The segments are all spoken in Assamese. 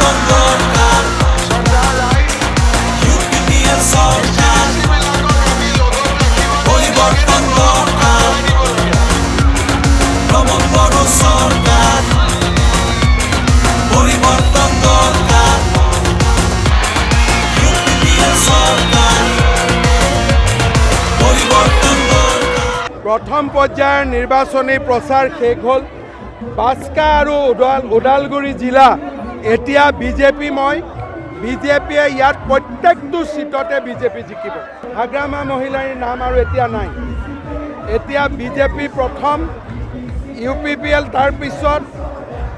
পৰিবৰ্তন দৰকাৰ ইউপিপিএল সৰকাৰ পৰিবৰ্তন দৰকাৰ ভ্ৰমণ বড় সৰকাৰ পৰিবৰ্তন দৰকাৰ ইউপিপিএল সৰকাৰ পৰিবৰ্তন দৰকাৰ। প্ৰথম পৰ্যায়ৰ নিৰ্বাচনী প্ৰচাৰ শেষ হ'ল। বাস্কা আৰু ওদালগুৰি জিলা এতিয়া বিজেপিময়। বিজেপিয়ে ইয়াত প্ৰত্যেকটো চিটতে বিজেপি জিকিব। হাগ্ৰামা মহিলাৰ নাম আৰু এতিয়া নাই। এতিয়া বিজেপি প্ৰথম, ইউপিপিএল তাৰপিছত,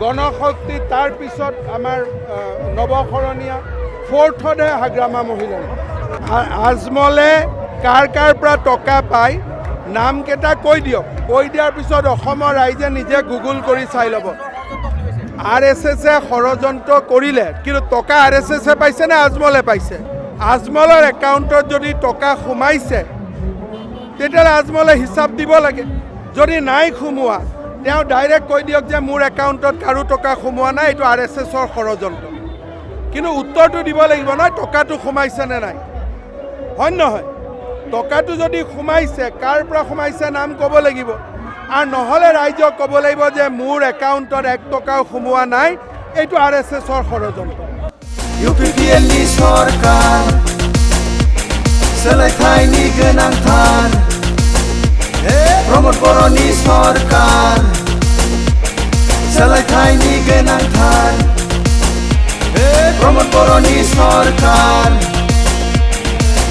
গণশক্তি তাৰপিছত আমাৰ নৱশৰণীয়া, ফ'ৰ্থতহে হাগ্ৰামা মহিলা। আজমলে কাৰ পৰা টকা পায় নামকেইটা কৈ দিয়ক। কৈ দিয়াৰ পিছত অসমৰ ৰাইজে নিজে গুগল কৰি চাই ল'ব। RSSে ষড়যন্ত্ৰ কৰিলে, কিন্তু টকা RSSে পাইছে নে আজমলে পাইছে? আজমলৰ একাউণ্টত যদি টকা সোমাইছে তেতিয়াহ'লে আজমলে হিচাপ দিব লাগে। যদি নাই সোমোৱা তেওঁ ডাইৰেক্ট কৈ দিয়ক যে মোৰ একাউণ্টত কাৰো টকা সোমোৱা নাই, এইটো RSSৰ ষড়যন্ত্ৰ। কিন্তু উত্তৰটো দিব লাগিব নহয়, টকাটো সোমাইছে নে নাই, হয় নহয়? টকাটো যদি সোমাইছে, কাৰ পৰা সোমাইছে নাম ক'ব লাগিব। আৰু নহ'লে ৰাইজক ক'ব লাগিব যে মোৰ একাউণ্টত 1 টকাও সোমোৱা নাই, এইটো RSSৰ ষড়যন্ত্ৰ। UPPL সরকার सोलायथायनि गोनांथार प्रमोद बर'नि सरकार सोलायथायनि गोनांथार प्रमोद बर'नि सरकार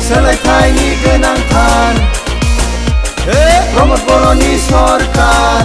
सोलायथायनि गोनांथार प्रमोद बर'नि सरकार